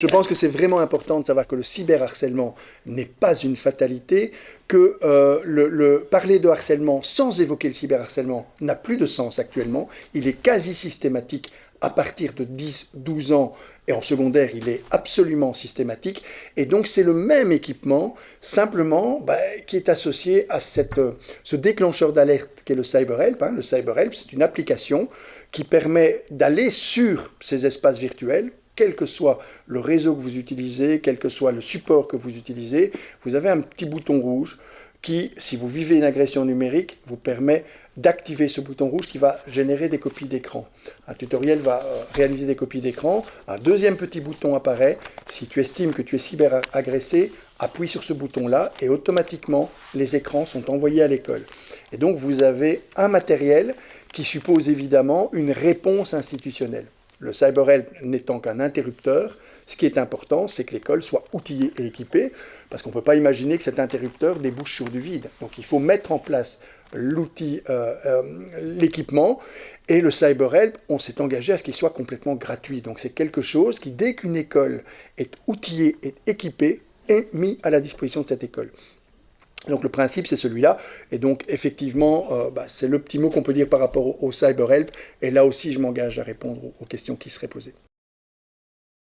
Je pense que c'est vraiment important de savoir que le cyberharcèlement n'est pas une fatalité, que parler de harcèlement sans évoquer le cyberharcèlement n'a plus de sens actuellement. Il est quasi systématique à partir de 10-12 ans et en secondaire, il est absolument systématique. Et donc c'est le même équipement, simplement, qui est associé à ce déclencheur d'alerte qu'est le CyberHelp. Le CyberHelp, c'est une application qui permet d'aller sur ces espaces virtuels, quel que soit le réseau que vous utilisez, quel que soit le support que vous utilisez, vous avez un petit bouton rouge qui, si vous vivez une agression numérique, vous permet d'activer ce bouton rouge qui va générer des copies d'écran. Un tutoriel va réaliser des copies d'écran. Un deuxième petit bouton apparaît. Si tu estimes que tu es cyberagressé, appuie sur ce bouton-là et automatiquement, les écrans sont envoyés à l'école. Et donc, vous avez un matériel qui suppose évidemment une réponse institutionnelle. Le CyberHelp n'étant qu'un interrupteur, ce qui est important, c'est que l'école soit outillée et équipée, parce qu'on ne peut pas imaginer que cet interrupteur débouche sur du vide. Donc il faut mettre en place l'outil, l'équipement, et le CyberHelp, on s'est engagé à ce qu'il soit complètement gratuit. Donc c'est quelque chose qui, dès qu'une école est outillée et équipée, est mis à la disposition de cette école. Donc le principe c'est celui-là, et donc effectivement c'est le petit mot qu'on peut dire par rapport au CyberHelp, et là aussi je m'engage à répondre aux questions qui seraient posées.